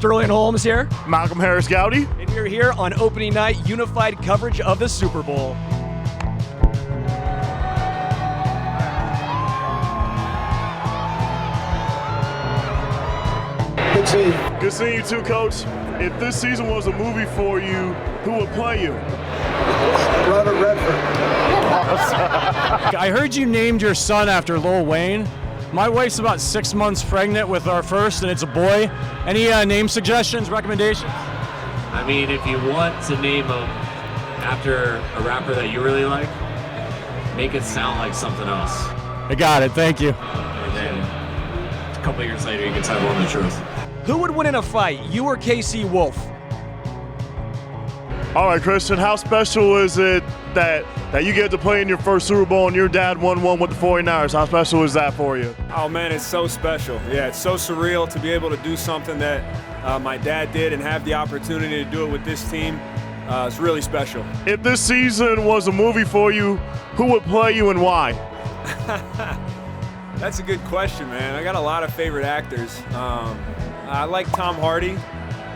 Sterling Holmes here. Malcom Harris-Gowdie. And we're here on opening night, unified coverage of the Super Bowl. Good seeing you. Good seeing you too, Coach. If this season was a movie for you, who would play you? Robert Redford. I heard you named your son after Lil Wayne. My wife's about 6 months pregnant with our first, and it's a boy. Any name suggestions, recommendations? I mean, if you want to name him after a rapper that you really like, make it sound like something else. I got it, thank you. And then a couple of years later, you can tell everyone the truth. Who would win in a fight, you or KC Wolf? All right, Christian, how special is it that you get to play in your first Super Bowl and your dad won one with the 49ers? How special is that for you? Oh man, it's so special. Yeah, it's so surreal to be able to do something that my dad did and have the opportunity to do it with this team. It's really special. If this season was a movie for you, who would play you and why? That's a good question, man. I got a lot of favorite actors. I like Tom Hardy.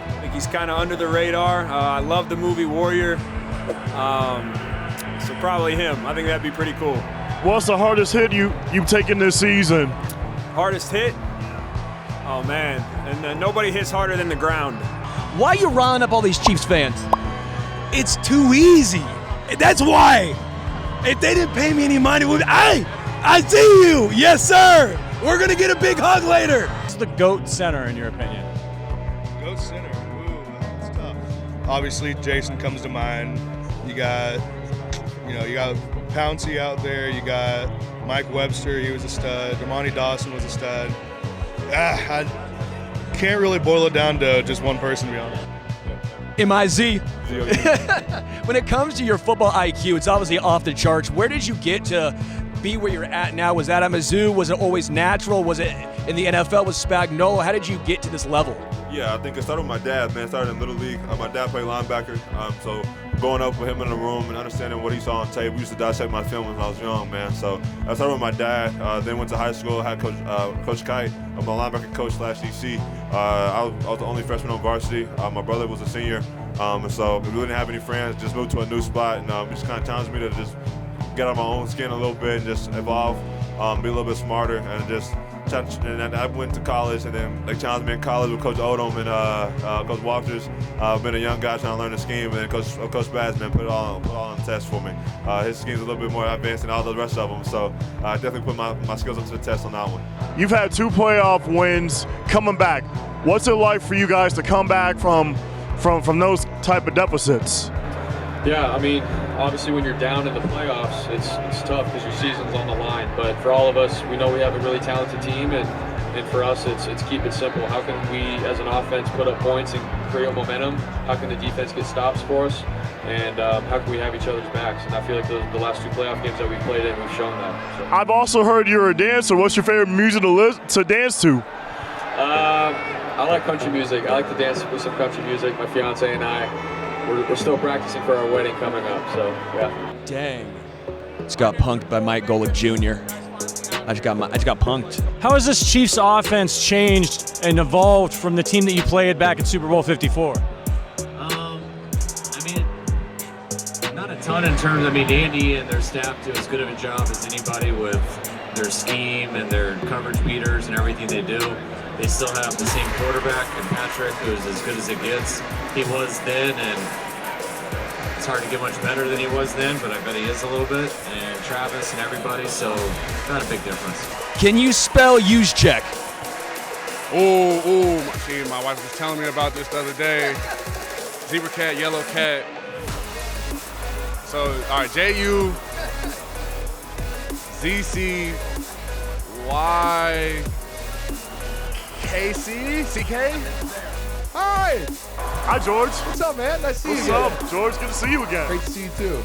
I think he's kind of under the radar. I love the movie Warrior. So probably him. I think that'd be pretty cool. What's the hardest hit you've taken this season? Hardest hit? Oh man, and nobody hits harder than the ground. Why are you riling up all these Chiefs fans? It's too easy. That's why. If they didn't pay me any money, I see you. Yes, sir. We're going to get a big hug later. What's the GOAT center, in your opinion? GOAT center? Ooh, that's tough. Obviously, Jason comes to mind. You got Pouncey out there. You got Mike Webster. He was a stud. Damani Dawson was a stud. I can't really boil it down to just one person, to be honest. M-I-Z. When it comes to your football IQ, it's obviously off the charts. Where did you get to be where you're at now? Was that at Mizzou? Was it always natural? Was it in the NFL with Spagnuolo? How did you get to this level? Yeah, I think it started with my dad, man. It started in Little League. My dad played linebacker, so growing up with him in the room and understanding what he saw on tape, we used to dissect my film when I was young, man. So I started with my dad, then went to high school, had Coach Kite, I'm a linebacker coach / DC. I was the only freshman on varsity. My brother was a senior, and so we didn't have any friends, just moved to a new spot, and it just kind of challenged me to just get on my own skin a little bit and just evolve, be a little bit smarter, and just and I went to college, and then they challenged me in college with Coach Odom and Coach Walters. Been a young guy trying to learn the scheme, and Coach Bass, man, put it all on the test for me. His scheme's a little bit more advanced than all the rest of them, so I definitely put my skills up to the test on that one. You've had 2 playoff wins coming back. What's it like for you guys to come back from those type of deficits? Yeah, I mean, obviously when you're down in the playoffs, it's tough because your season's on the line. But for all of us, we know we have a really talented team, and for us, it's keep it simple. How can we, as an offense, put up points and create momentum? How can the defense get stops for us? And how can we have each other's backs? And I feel like the last 2 playoff games that we played in, we've shown that. So. I've also heard you're a dancer. What's your favorite music to dance to? I like country music. I like to dance with some country music. My fiance and I. We're still practicing for our wedding coming up, so yeah. Dang. Just got punked by Mike Golick Jr. I just got punked. How has this Chiefs offense changed and evolved from the team that you played back at Super Bowl 54? I mean, not a ton in terms. I mean, Andy and their staff do as good of a job as anybody with their scheme and their coverage beaters and everything they do. They still have the same quarterback in Patrick, who's as good as it gets. He was then, and it's hard to get much better than he was then, but I bet he is a little bit. And Travis and everybody, so not a big difference. Can you spell use check? Ooh, see, my wife was telling me about this the other day. Zebra cat, yellow cat. So, all right, JUZCYKC? Hi. Hi, George. What's up, man? Nice to see you. What's up, George? Good to see you again. Great to see you, too.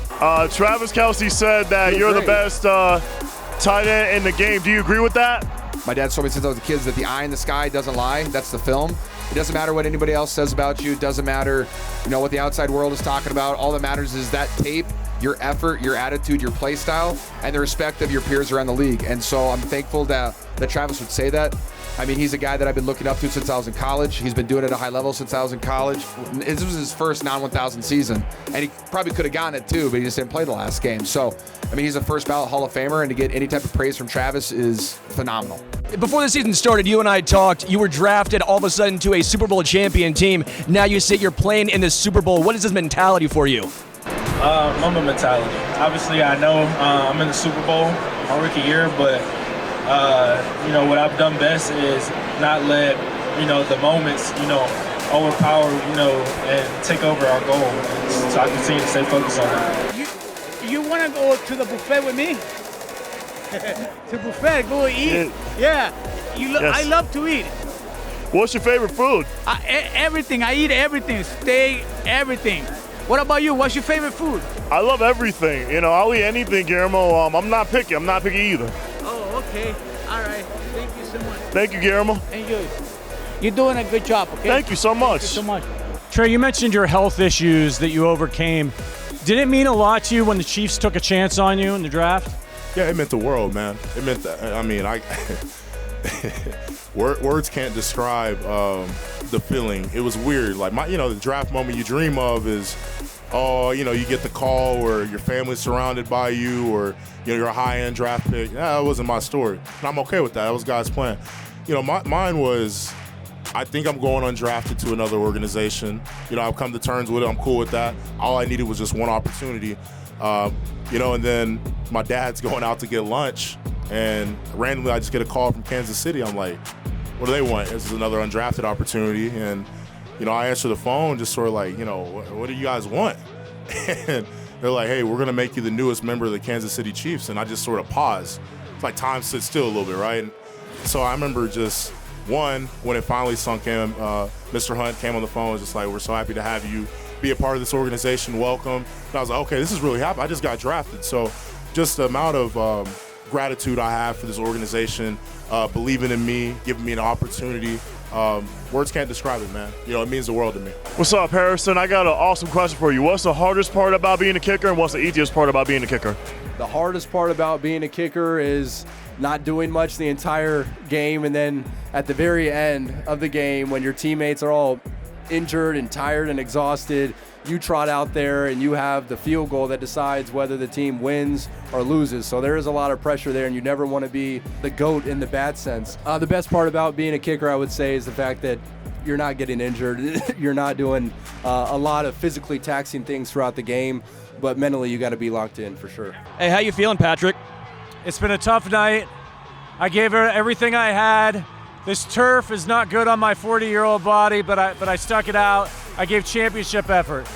Travis Kelce said that you're the best tight end in the game. Do you agree with that? My dad told me since I was a kid that the eye in the sky doesn't lie. That's the film. It doesn't matter what anybody else says about you. It doesn't matter, what the outside world is talking about. All that matters is that tape, your effort, your attitude, your play style, and the respect of your peers around the league. And so I'm thankful that Travis would say that. I mean, he's a guy that I've been looking up to since I was in college. He's been doing it at a high level since I was in college. This was his first non-1000 season, and he probably could have gotten it too, but he just didn't play the last game. So, I mean, he's a first ballot Hall of Famer, and to get any type of praise from Travis is phenomenal. Before the season started, you and I talked. You were drafted all of a sudden to a Super Bowl champion team. Now you say you're playing in the Super Bowl. What is this mentality for you? Mamba mentality. Obviously, I know I'm in the Super Bowl my rookie year, but you know, what I've done best is not let, you know, the moments, you know, overpower, you know, and take over our goal. So I continue to stay focused on it. You want to go to the buffet with me? To buffet, go eat. Yeah. Yes. I love to eat. What's your favorite food? Everything. I eat everything. Steak, everything. What about you? What's your favorite food? I love everything. You know, I'll eat anything, Guillermo. I'm not picky. I'm not picky either. Oh, okay. All right. Thank you so much. Thank you, Guillermo. Thank you. You're doing a good job, okay? Thank you so much. Thank you so much. Trey, you mentioned your health issues that you overcame. Did it mean a lot to you when the Chiefs took a chance on you in the draft? Yeah, it meant the world, man. It meant that. I mean, words can't describe the feeling. It was weird. Like the draft moment you dream of is, you get the call or your family's surrounded by you, or you're a high-end draft pick. That wasn't my story, and I'm okay with that. That was God's plan. Mine was, I think I'm going undrafted to another organization. I've come to terms with it. I'm cool with that. All I needed was just one opportunity. And then my dad's going out to get lunch, and randomly I just get a call from Kansas City. I'm like, what do they want? This is another undrafted opportunity. And, I answer the phone just sort of like, what do you guys want? And they're like, hey, we're going to make you the newest member of the Kansas City Chiefs. And I just sort of pause. It's like time sits still a little bit, right? And so I remember just, when it finally sunk in, Mr. Hunt came on the phone, was just like, we're so happy to have you be a part of this organization, welcome. And I was like, okay, this is really happening. I just got drafted. So just the amount of gratitude I have for this organization, believing in me, giving me an opportunity, words can't describe it, man. It means the world to me. What's up, Harrison? I got an awesome question for you. What's the hardest part about being a kicker, and what's the easiest part about being a kicker? The hardest part about being a kicker is not doing much the entire game, and then at the very end of the game, when your teammates are all injured and tired and exhausted, you trot out there and you have the field goal that decides whether the team wins or loses. So there is a lot of pressure there, and you never want to be the GOAT in the bad sense. The best part about being a kicker, I would say, is the fact that you're not getting injured. You're not doing a lot of physically taxing things throughout the game, but mentally you got to be locked in for sure. Hey, how you feeling, Patrick? It's been a tough night. I gave her everything I had. This turf is not good on my 40-year-old body, but I stuck it out. I gave championship effort.